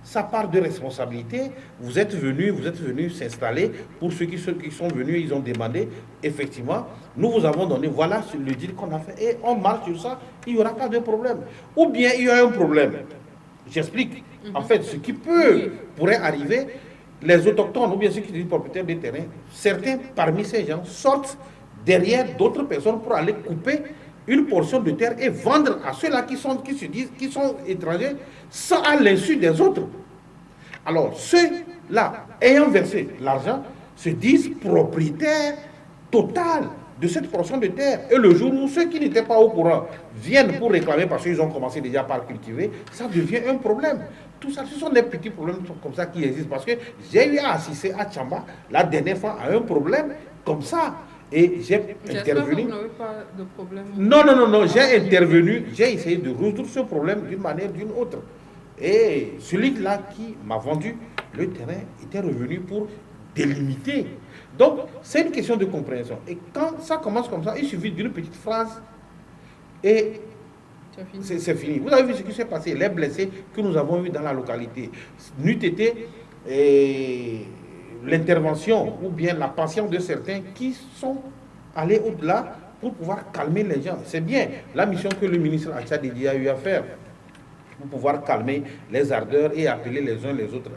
sa part de responsabilité. Vous êtes venus s'installer. Pour ceux qui sont venus, ils ont demandé. Effectivement, nous vous avons donné, voilà le deal qu'on a fait, et on marche sur ça, il n'y aura pas de problème. Ou bien il y a un problème. J'explique. En fait, ce qui pourrait arriver, les autochtones, ou bien ceux qui sont propriétaires des terrains, certains parmi ces gens sortent derrière d'autres personnes pour aller couper une portion de terre et vendre à ceux-là qui sont étrangers, sans à l'insu des autres. Alors, ceux-là, ayant versé l'argent, se disent propriétaires total de cette portion de terre. Et le jour où ceux qui n'étaient pas au courant viennent pour réclamer parce qu'ils ont commencé déjà par cultiver, ça devient un problème. Tout ça, ce sont des petits problèmes comme ça qui existent. Parce que j'ai eu à assister à Tchamba la dernière fois à un problème comme ça. Et j'ai intervenu. Que vous n'avez pas de problème. Non, j'ai intervenu, j'ai essayé de résoudre ce problème d'une manière ou d'une autre. Et celui-là qui m'a vendu le terrain était revenu pour délimiter. Donc, c'est une question de compréhension. Et quand ça commence comme ça, il suffit d'une petite phrase et c'est fini. Vous avez vu ce qui s'est passé, les blessés que nous avons eus dans la localité. N'eût été l'intervention ou bien la patience de certains qui sont allés au-delà pour pouvoir calmer les gens. C'est bien la mission que le ministre Achadidi a eu à faire pour pouvoir calmer les ardeurs et appeler les uns les autres.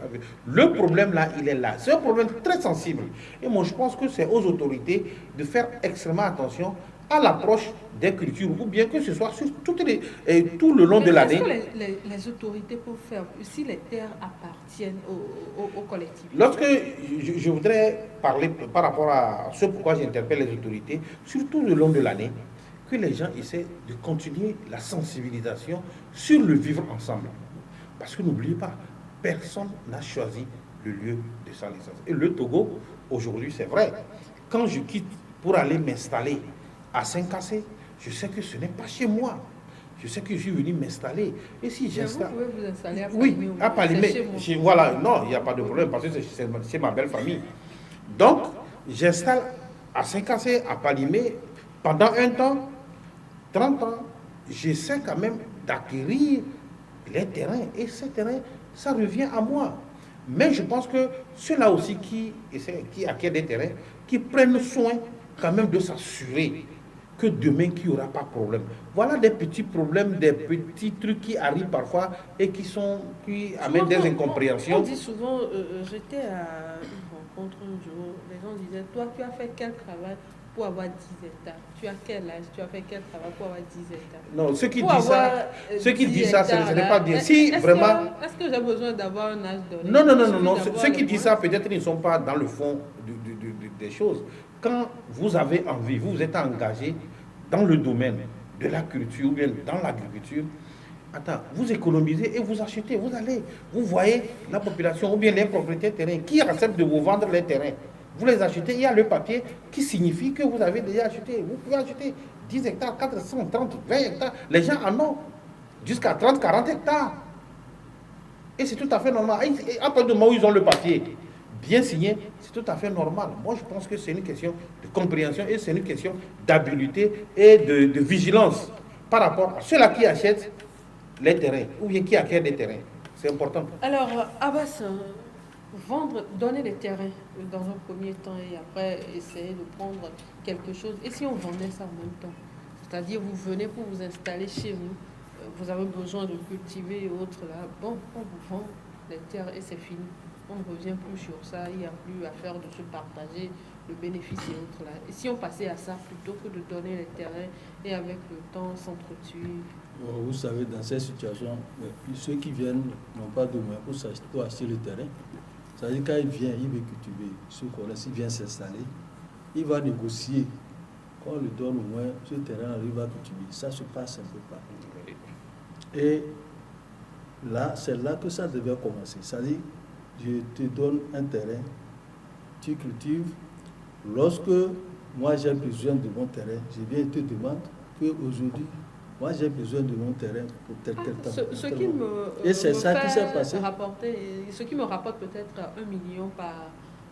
Le problème là, il est là. C'est un problème très sensible. Et moi, je pense que c'est aux autorités de faire extrêmement attention à l'approche des cultures, ou bien que ce soit sur tout le long de l'année. Est-ce que les autorités peuvent faire, si les terres appartiennent aux collectivités? Lorsque je voudrais parler par rapport à ce pourquoi j'interpelle les autorités, surtout le long de l'année, que les gens essaient de continuer la sensibilisation sur le vivre ensemble. Parce que n'oubliez pas, personne n'a choisi le lieu de sa naissance. Et le Togo, aujourd'hui, c'est vrai, quand je quitte pour aller m'installer à Saint-Cassé, je sais que ce n'est pas chez moi. Je sais que je suis venu m'installer. Et si j'installe... Vous pouvez vous installer à Palimé. Oui, à Palimé. Voilà, non, il n'y a pas de problème parce que c'est ma belle famille. Donc, j'installe à Saint-Cassé, à Palimé, pendant un temps, 30 ans, j'essaie quand même d'acquérir les terrains. Et ces terrains, ça revient à moi. Mais je pense que ceux-là aussi qui acquièrent des terrains, qui prennent soin quand même de s'assurer que demain, qu'il n'y aura pas de problème. Voilà des petits problèmes, des petits trucs qui arrivent parfois et qui amènent des incompréhensions. On dit souvent, j'étais à une rencontre un jour, les gens disaient, toi, tu as fait quel travail pour avoir 10 hectares? Tu as quel âge? Tu as fait quel travail pour avoir 10 hectares? Non, ceux qui disent ça, ce n'est pas dire. Si vraiment... Est-ce que j'ai besoin d'avoir un âge donné? Non. Ceux qui disent ça, peut-être ils ne sont pas dans le fond des choses. Quand vous avez envie, vous êtes engagé dans le domaine de la culture ou bien dans l'agriculture, vous économisez et vous achetez, vous allez, vous voyez la population ou bien les propriétaires terrains qui acceptent de vous vendre les terrains. Vous les achetez, il y a le papier qui signifie que vous avez déjà acheté. Vous pouvez acheter 10 hectares, 400, 30, 20 hectares. Les gens en ont jusqu'à 30, 40 hectares. Et c'est tout à fait normal. Et à partir du moment où ils ont le papier bien signé, c'est tout à fait normal. Moi, je pense que c'est une question de compréhension et c'est une question d'habileté et de vigilance par rapport à ceux-là qui achètent les terrains ou bien qui acquièrent des terrains. C'est important. Alors, Abbas, vendre, donner les terrains dans un premier temps et après essayer de prendre quelque chose. Et si on vendait ça en même temps? C'est-à-dire, vous venez pour vous installer chez vous, vous avez besoin de cultiver et autres là. Bon, on vous vend les terres et c'est fini. On ne revient plus sur ça, il n'y a plus à faire de se partager le bénéfice et autres là. Et si on passait à ça plutôt que de donner les terrains et avec le temps s'entretuer? Vous savez, dans ces situations, ceux qui viennent n'ont pas de moyens pour acheter le terrain. C'est-à-dire quand il vient, il veut cultiver, ceux qu'on laisse, il vient s'installer, il va négocier. Quand on lui donne au moins ce terrain, il va cultiver. Ça se passe un peu pas. Et là, c'est là que ça devait commencer. C'est-à-dire, je te donne un terrain, tu cultives. Lorsque moi j'ai besoin de mon terrain, je viens et te demande qu'aujourd'hui, moi j'ai besoin de mon terrain pour tel temps. Ce qui me, et c'est ça qui s'est passé. Ce qui me rapporte peut-être 1 million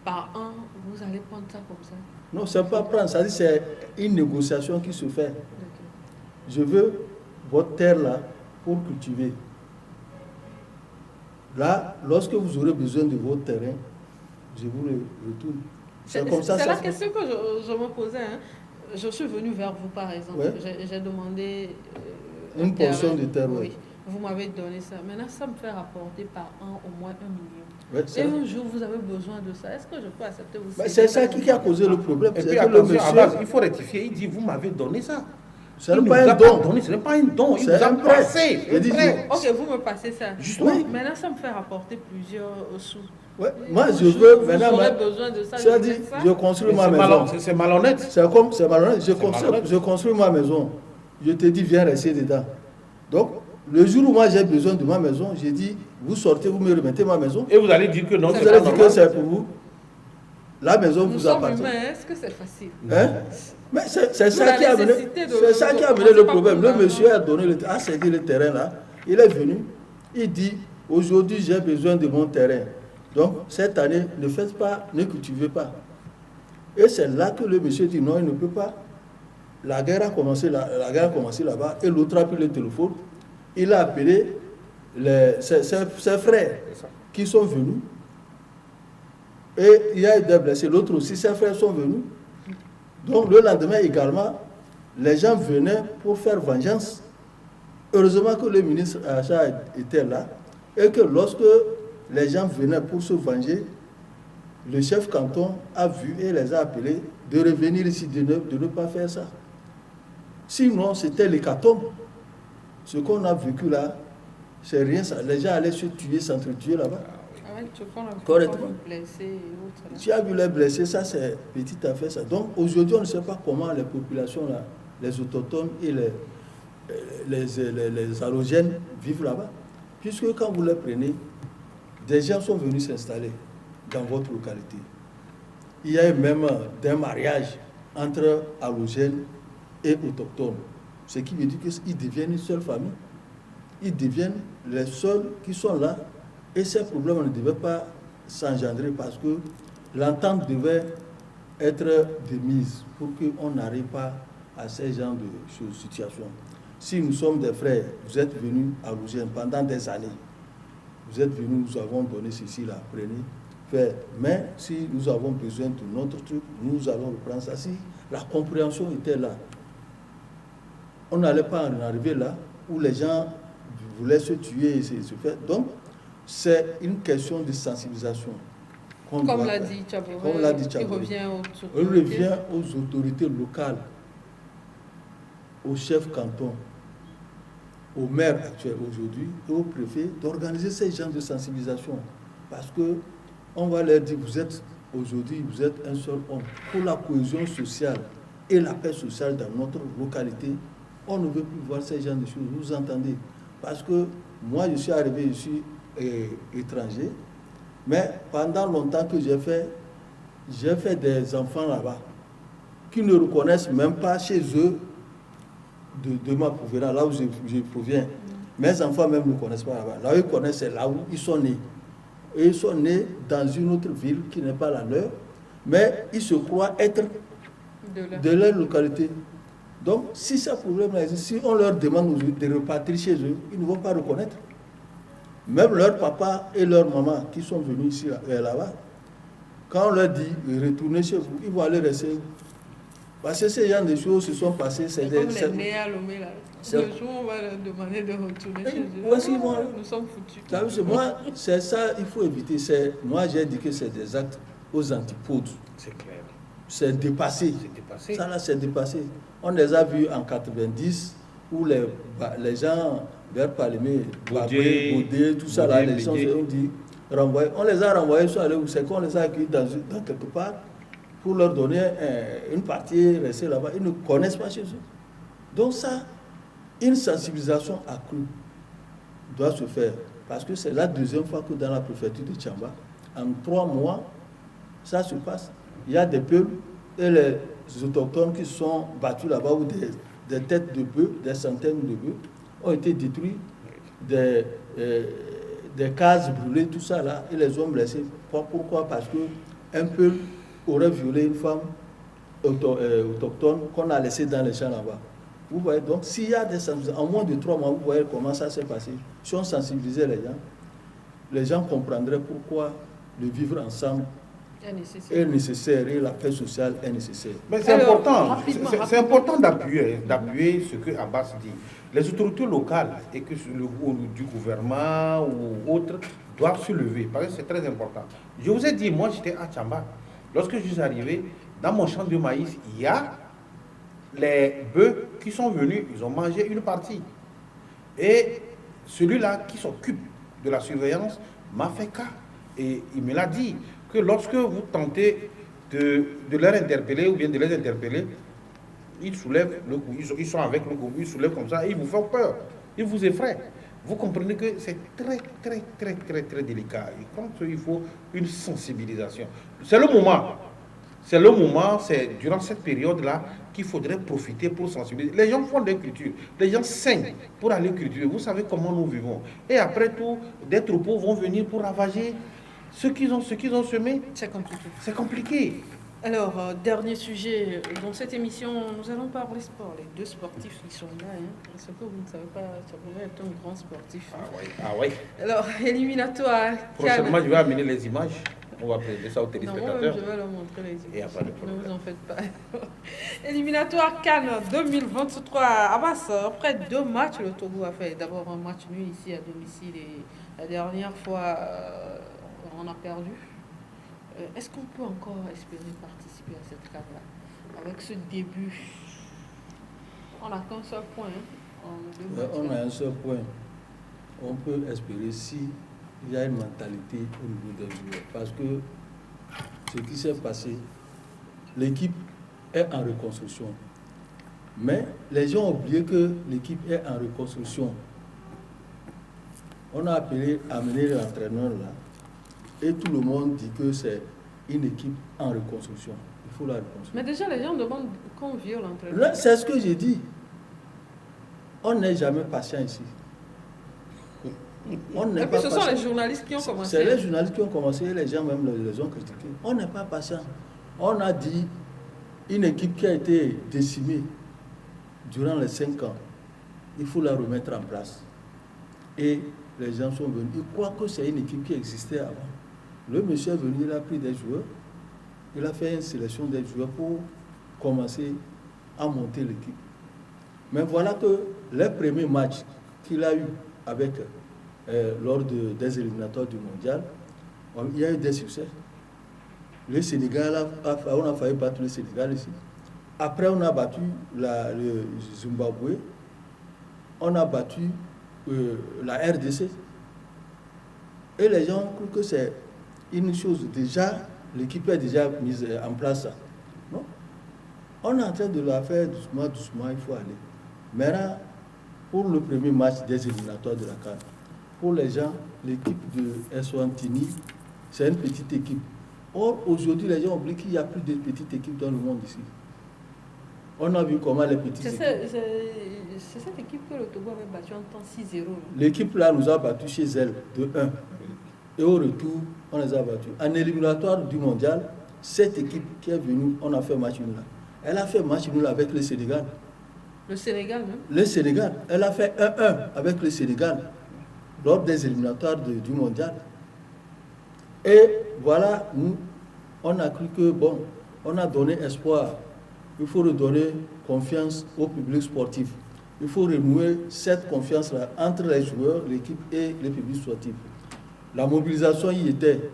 par an, vous allez prendre ça comme ça? Non, c'est pas prendre, c'est-à-dire c'est une négociation qui se fait. Okay. Je veux votre terre là pour cultiver. Là, lorsque vous aurez besoin de votre terrain, je vous le retourne. C'est comme ça. C'est la question que je me posais. Hein. Je suis venu vers vous, par exemple. Ouais. J'ai demandé une portion de terre. Oui. Vous m'avez donné ça. Maintenant, ça me fait rapporter par an au moins 1 million. Ouais, et un jour, vous avez besoin de ça. Est-ce que je peux accepter aussi? C'est ça qui a causé le problème. Et puis, attention, à base, il faut rectifier. Il dit, vous m'avez donné ça. Ce n'est pas un don. Ce n'est pas un don. Il vous a passé. Ok, vous me passez ça. Justement. Oui. Maintenant, ça me fait rapporter plusieurs sous. Ouais. Moi, je veux maintenant. Besoin de ça. Je construis ma maison. C'est malhonnête. C'est malhonnête. Je construis ma maison. Je te dis, viens rester dedans. Donc, le jour où moi j'ai besoin de ma maison, j'ai dit, vous sortez, vous me remettez ma maison. Et vous allez dire que non, vous allez dire que c'est pour vous. La maison vous appartient. Est-ce que c'est facile? Hein? Mais c'est ça qui a amené le problème. Le monsieur a cédé le terrain là. Il est venu. Il dit, aujourd'hui j'ai besoin de mon terrain. Donc cette année, ne faites pas, ne cultivez pas. Et c'est là que le monsieur dit non, il ne peut pas. La guerre a commencé là-bas et l'autre a pris le téléphone. Il a appelé ses frères qui sont venus. Et il y a des blessés. L'autre aussi, ses frères sont venus. Donc le lendemain également, les gens venaient pour faire vengeance. Heureusement que le ministre Achat était là et que lorsque les gens venaient pour se venger, le chef canton a vu et les a appelés de revenir ici, de ne pas faire ça. Sinon, c'était l'hécatombe. Ce qu'on a vécu là, c'est rien ça. Les gens allaient se tuer, s'entretuer là-bas. Correctement. Tu as vu les blessés, ça c'est petite affaire ça. Donc aujourd'hui, on ne sait pas comment les populations là, les autochtones et les allogènes vivent là-bas. Puisque quand vous les prenez, des gens sont venus s'installer dans votre localité. Il y a même des mariages entre allogènes et autochtones. Ce qui veut dire qu'ils deviennent une seule famille. Ils deviennent les seuls qui sont là. Et ces problèmes ne devaient pas s'engendrer parce que l'entente devait être de mise pour qu'on n'arrive pas à ces genres de situations. Si nous sommes des frères, vous êtes venus à Louisiane pendant des années, vous êtes venus, nous avons donné ceci, là, prenez, faites. Mais si nous avons besoin de notre truc, nous allons reprendre ça. Si la compréhension était là, on n'allait pas en arriver là où les gens voulaient se tuer et se faire. Donc, c'est une question de sensibilisation. Comme l'a dit Tchabouré, il revient aux autorités locales, au chef canton, au maire actuel aujourd'hui et au préfet d'organiser ces gens de sensibilisation. Parce que on va leur dire, vous êtes aujourd'hui, vous êtes un seul homme. Pour la cohésion sociale et la paix sociale dans notre localité, on ne veut plus voir ces gens de choses. Vous entendez? Parce que moi, je suis arrivé ici étranger, mais pendant longtemps que j'ai fait des enfants là-bas qui ne reconnaissent même pas chez eux de ma provenance, là où je proviens. Mes enfants même ne connaissent pas là-bas. Là où ils connaissent, c'est là où ils sont nés. Et ils sont nés dans une autre ville qui n'est pas la leur, mais ils se croient être de leur localité. Donc, si ce problème-là existe, si on leur demande de repartir chez eux, ils ne vont pas reconnaître. Même leur papa et leur maman qui sont venus ici, là-bas, quand on leur dit retournez chez vous, ils vont aller rester. Parce que ces genre de choses se sont passées. C'est comme les nés à Lomé là. Le jour où on va leur demander de retourner chez eux, nous sommes foutus. Moi, c'est ça, il faut éviter. Moi, j'ai dit que c'est des actes aux antipodes. C'est clair. C'est dépassé. Ça là, c'est dépassé. On les a vus en 90 où les gens vers Palimé, Baudé, tout ça là, les gens ont dit renvoyer. On les a renvoyés sur aller où c'est qu'on les a accueillis dans quelque part pour leur donner une partie, rester là-bas. Ils ne connaissent pas chez eux. Donc ça, une sensibilisation accrue doit se faire. Parce que c'est la deuxième fois que dans la préfecture de Tchamba, en 3 mois, ça se passe. Il y a des peuples et les autochtones qui sont battus là-bas où des têtes de bœufs, des centaines de bœufs ont été détruits, des cases brûlées, tout ça là, et les hommes blessés. Pourquoi? Parce qu'un peuple aurait violé une femme autochtone qu'on a laissée dans les champs là-bas. Vous voyez, donc s'il y a des sensibilisations, en moins de 3 mois, vous voyez comment ça s'est passé. Si on sensibilisait les gens comprendraient pourquoi le vivre ensemble est nécessaire et la paix sociale est nécessaire. Mais c'est important. C'est important d'appuyer ce que Abbas dit. Les autorités locales et que du gouvernement ou autres doivent se lever parce que c'est très important. Je vous ai dit, moi j'étais à Tchamba. Lorsque je suis arrivé, dans mon champ de maïs, il y a les bœufs qui sont venus, ils ont mangé une partie. Et celui-là qui s'occupe de la surveillance m'a fait cas. Et il me l'a dit que lorsque vous tentez de leur interpeller ou bien de les interpeller, ils soulèvent le cou, ils sont avec le cou, ils soulèvent comme ça et ils vous font peur, ils vous effraient. Vous comprenez que c'est très délicat. Et quand il faut une sensibilisation, c'est le moment, c'est durant cette période-là qu'il faudrait profiter pour sensibiliser. Les gens font des cultures, les gens saignent pour aller cultiver. Vous savez comment nous vivons. Et après tout, des troupeaux vont venir pour ravager ce qu'ils ont semé. C'est compliqué. Alors, dernier sujet, dans cette émission, nous allons parler sport. Les 2 sportifs qui sont là, ce que vous ne savez pas, ça pourrait être un grand sportif. Ah oui. Alors, éliminatoire. Prochainement, je vais amener les images. On va présenter ça aux téléspectateurs. Non, je vais leur montrer les images. Ne vous en faites pas. Éliminatoire Cannes 2023. Abbas, après 2 matchs, le Togo a fait d'abord un match nul ici à domicile et la dernière fois, on a perdu. Est-ce qu'on peut encore espérer participer à cette CAN-là avec ce début? On n'a qu'un seul point. On a un seul point. On peut espérer s'il y a une mentalité au niveau des joueurs. Parce que ce qui s'est passé, l'équipe est en reconstruction. Mais les gens ont oublié que l'équipe est en reconstruction. On a amené l'entraîneur là. Et tout le monde dit que c'est une équipe en reconstruction. Il faut la reconstruire. Mais déjà, les gens demandent qu'on viole l'entraîneur. C'est ce que j'ai dit. On n'est jamais patient ici. Et puis ce sont les journalistes qui ont commencé. C'est les journalistes qui ont commencé et les gens même les ont critiqués. On n'est pas patient. On a dit une équipe qui a été décimée durant les 5 ans, il faut la remettre en place. Et les gens sont venus. Ils croient que c'est une équipe qui existait avant. Le monsieur est venu, il a pris des joueurs, il a fait une sélection des joueurs pour commencer à monter l'équipe. Mais voilà que les premiers matchs qu'il a eu avec, lors des éliminatoires du mondial, il y a eu des succès. Le Sénégal, on a failli battre le Sénégal ici. Après, on a battu le Zimbabwe, on a battu la RDC. Et les gens croient que c'est une chose déjà, l'équipe est déjà mise en place. Non? On est en train de la faire doucement, il faut aller. Maintenant, pour le premier match des éliminatoires de la CAN, pour les gens, l'équipe de Eswatini, c'est une petite équipe. Or, aujourd'hui, les gens oublient qu'il n'y a plus de petites équipes dans le monde ici. On a vu comment les petites équipes... C'est cette équipe que le Togo avait battu en temps 6-0. L'équipe là nous a battu chez elle de 1. Et au retour, on les a battus. En éliminatoire du mondial, cette équipe qui est venue, on a fait match nul là. Elle a fait match nul avec le Sénégal. Le Sénégal même? Le Sénégal. Elle a fait 1-1 avec le Sénégal. lors des éliminatoires du mondial. Et voilà, nous, on a cru que, bon, on a donné espoir. Il faut redonner confiance au public sportif. Il faut renouer cette confiance-là entre les joueurs, l'équipe et le public sportif. La mobilisation y était.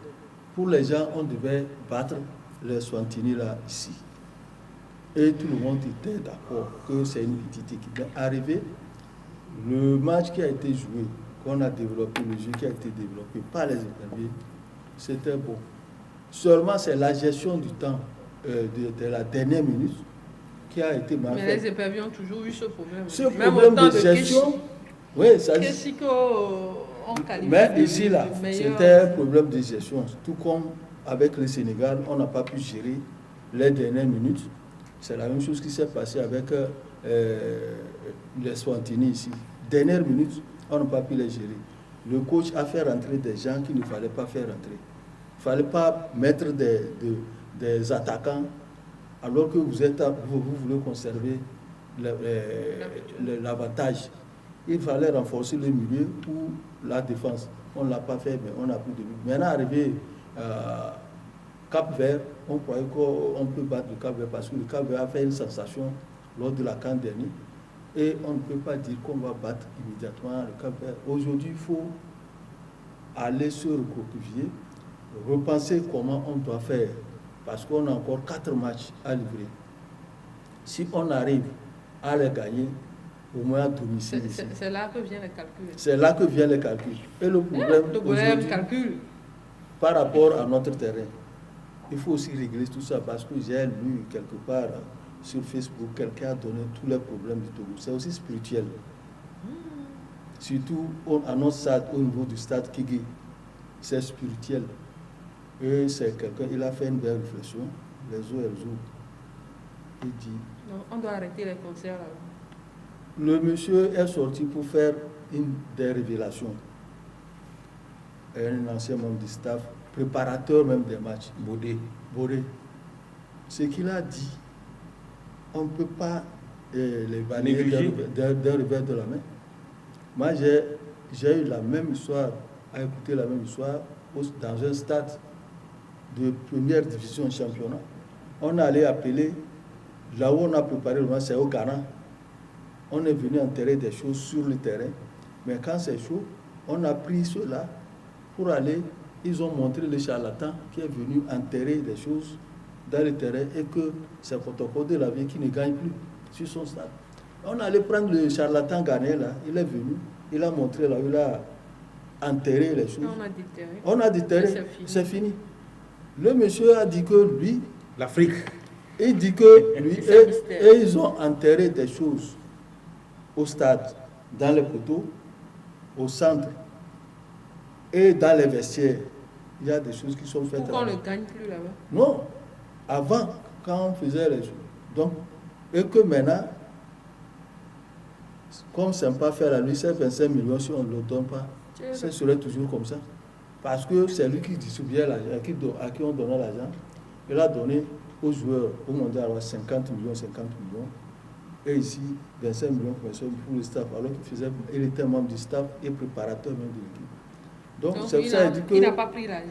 Pour les gens, on devait battre les Swantini là, ici. Et tout le monde était d'accord que c'est une petite équipe. Mais arrivé, le match qui a été joué, qu'on a développé, le jeu qui a été développé par les étrangers, c'était bon. Seulement, c'est la gestion du temps de la dernière minute qui a été mal faite. Mais les éperviers ont toujours eu ce problème. Ce problème de gestion, oui, ça Keshiko ont qualifié. Mais ici, là, c'était un problème de gestion. Tout comme avec le Sénégal, on n'a pas pu gérer les dernières minutes. C'est la même chose qui s'est passée avec les Swantini ici. Dernière minute, on n'a pas pu les gérer. Le coach a fait rentrer des gens qu'il ne fallait pas faire rentrer. Il ne fallait pas mettre des attaquants alors que vous voulez conserver l'avantage. Il fallait renforcer le milieu ou la défense. On ne l'a pas fait, mais on n'a plus de but. Maintenant, arrivé à Cap-Vert, on croyait qu'on peut battre le Cap-Vert parce que le Cap-Vert a fait une sensation lors de la CAN dernière. Et on ne peut pas dire qu'on va battre immédiatement le Cap-Vert. Aujourd'hui, il faut aller se recroqueviller, repenser comment on doit faire. Parce qu'on a encore 4 matchs à livrer. Si on arrive à les gagner, au moins à domicile. C'est là que viennent les calculs. C'est là que viennent les calculs. Et le problème calcul. Par rapport à notre terrain, il faut aussi régler tout ça parce que j'ai lu quelque part sur Facebook, quelqu'un a donné tous les problèmes du Togo. C'est aussi spirituel. Surtout à notre stade, au niveau du stade Kigé, c'est spirituel. Et c'est quelqu'un, il a fait une belle réflexion. Les eaux, elles ouvrent. Il dit... Non, on doit arrêter les concerts là. Le monsieur est sorti pour faire des révélations. Un ancien membre du staff, préparateur même des matchs. Bodé. Ce qu'il a dit, on ne peut pas les bannir d'un revers de la main. Moi, j'ai eu la même histoire, à écouter la même histoire dans un stade de première division championnat. On allait appeler, là où on a préparé le match, c'est au Ghana. On est venu enterrer des choses sur le terrain, mais quand c'est chaud, on a pris cela pour aller, ils ont montré le charlatan qui est venu enterrer des choses dans le terrain et que c'est Kotoko de la vie qui ne gagne plus sur son stade. On allait prendre le charlatan ghanéen là, il est venu, il a montré là où il a enterré les choses. On a déterré, c'est fini. Le monsieur a dit que lui, l'Afrique, il dit que lui, et ils ont enterré des choses au stade, dans les poteaux, au centre et dans les vestiaires. Il y a des choses qui sont faites. Pourquoi on ne gagne plus là-bas? Non, avant, quand on faisait les choses. Donc, et que maintenant, comme c'est pas faire à lui, c'est 25 millions, si on ne le donne pas, ça serait toujours comme ça. Parce que c'est lui qui distribuait l'argent, à qui on donnait l'argent. Il a donné aux joueurs au mondial 50 millions. Et ici, 25 millions pour le staff, alors qu'il était membre du staff et préparateur même de l'équipe. Donc c'est ça, il n'a pas pris l'argent.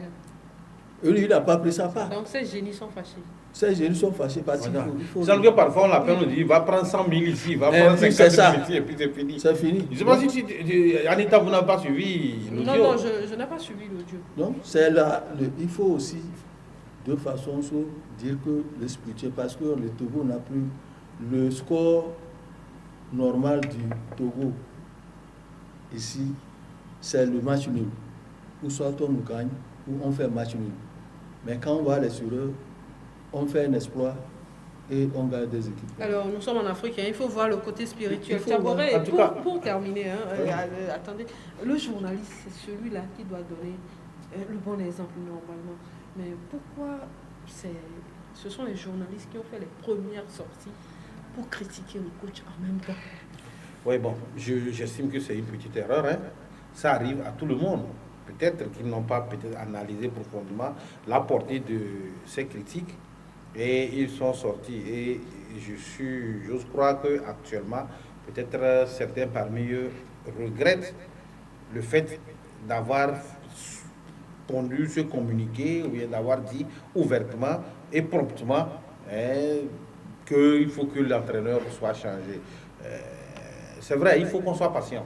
Il n'a pas pris sa part. Donc ces génies sont fâchés. Ces génies sont fâchés parce qu'il faut... C'est que parfois on l'appelle, on dit, va prendre 100 000 ici, va prendre 50 000 ici, et puis c'est fini. C'est fini. Je ne sais pas si Anita, vous n'avez pas suivi l'audio. Non, je n'ai pas suivi l'audio. Donc c'est là, il faut aussi, de façon dire que le spirituel, parce que le Togo n'a plus le score normal du Togo. Ici, c'est le match nul. Ou soit on nous gagne, ou on fait match nul. Mais quand on va aller sur eux, on fait un exploit et on gagne des équipes. Alors, nous sommes en Afrique, il faut voir le côté spirituel. Pour terminer, attendez, le journaliste, c'est celui-là qui doit donner le bon exemple normalement. Mais pourquoi ce sont les journalistes qui ont fait les premières sorties pour critiquer le coach en même temps? Oui, bon, j'estime que c'est une petite erreur. Hein. Ça arrive à tout le monde. Peut-être qu'ils n'ont pas analysé profondément la portée de ces critiques et ils sont sortis. Et j'ose croire qu'actuellement, peut-être certains parmi eux regrettent le fait d'avoir pondu ce communiqué ou bien d'avoir dit ouvertement et promptement qu'il faut que l'entraîneur soit changé. C'est vrai, il faut qu'on soit patient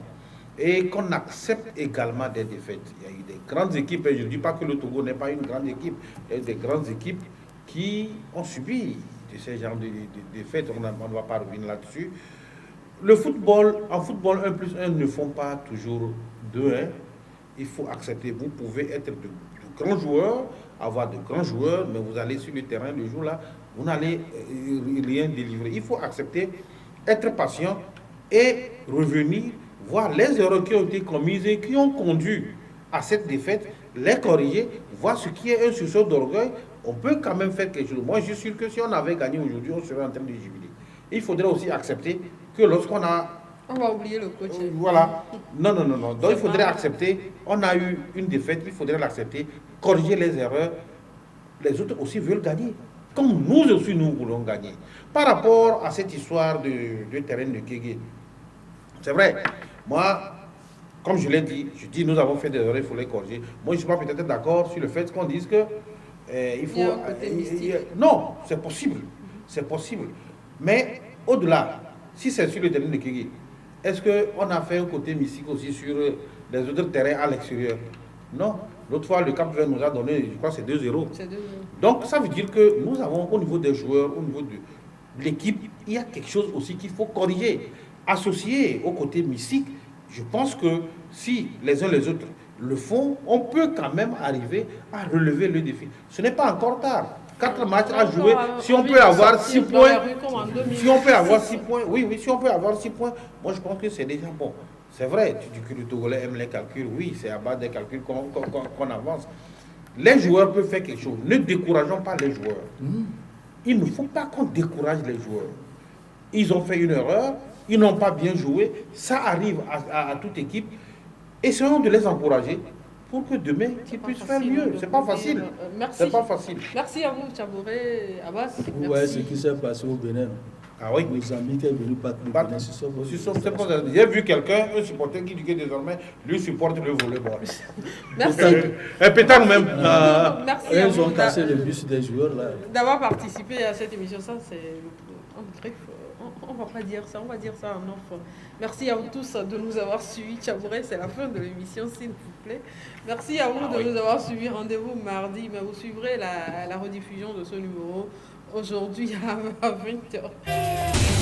et qu'on accepte également des défaites. Il y a eu des grandes équipes, et je ne dis pas que le Togo n'est pas une grande équipe, il y a eu des grandes équipes qui ont subi de ces genres de défaites, on ne va pas revenir là-dessus. Le football, en football, 1+1 ne font pas toujours 2-1. Il faut accepter, vous pouvez être de grands joueurs, avoir de grands joueurs, mais vous allez sur le terrain le jour-là, vous n'allez rien délivrer. Il faut accepter, être patient et revenir, voir les erreurs qui ont été commises et qui ont conduit à cette défaite, les corriger, voir ce qui est un sursaut d'orgueil. On peut quand même faire quelque chose. Moi, je suis sûr que si on avait gagné aujourd'hui, on serait en train de jubiler. Il faudrait aussi accepter que lorsqu'on a... On va oublier le coach. Voilà. Non. Donc il faudrait accepter, on a eu une défaite, il faudrait l'accepter, corriger les erreurs. Les autres aussi veulent gagner. Comme nous aussi, nous voulons gagner. Par rapport à cette histoire de terrain de Kégué, c'est vrai, moi, comme je l'ai dit, nous avons fait des erreurs, il faut les corriger. Moi, je ne suis pas peut-être d'accord sur le fait qu'on dise que il faut... non, c'est possible. C'est possible. Mais au-delà, si c'est sur le terrain de Kégué, est-ce qu'on a fait un côté mystique aussi sur les autres terrains à l'extérieur? Non. L'autre fois, le Cap-Vert nous a donné, je crois, c'est 2-0. Donc, ça veut dire que nous avons, au niveau des joueurs, au niveau de l'équipe, il y a quelque chose aussi qu'il faut corriger. Associé au côté mystique, je pense que si les uns les autres le font, on peut quand même arriver à relever le défi. Ce n'est pas encore tard. 4 matchs à jouer, si on peut avoir 6 points, si on peut avoir 6 points, oui, si on peut avoir 6 points, moi je pense que c'est déjà bon. C'est vrai, tu dis que le Togolais aime les calculs, oui, c'est à base des calculs qu'on avance. Les joueurs peuvent faire quelque chose, ne décourageons pas les joueurs. Il ne faut pas qu'on décourage les joueurs. Ils ont fait une erreur, ils n'ont pas bien joué, ça arrive à toute équipe. Essayons de les encourager pour que demain, ils puissent faire mieux. C'est pas facile. Merci. C'est pas facile. Merci à vous, Tchabouré, Abbas. Vous voyez ce qui s'est passé au Bénin. Ah oui. Nos amis qui sont venus battre le Bénin. J'ai vu quelqu'un, un supporter qui dit que désormais, lui supporte le volleyball. Merci. Un pétard même. Merci. Ils ont cassé le bus des joueurs là. D'avoir participé à cette émission. Ça, c'est un truc. On ne va pas dire ça, on va dire ça en off. Merci à vous tous de nous avoir suivis. Tchabouré, c'est la fin de l'émission, s'il vous plaît. Merci à vous de nous avoir suivis. Rendez-vous mardi, mais vous suivrez la rediffusion de ce numéro aujourd'hui à 20h.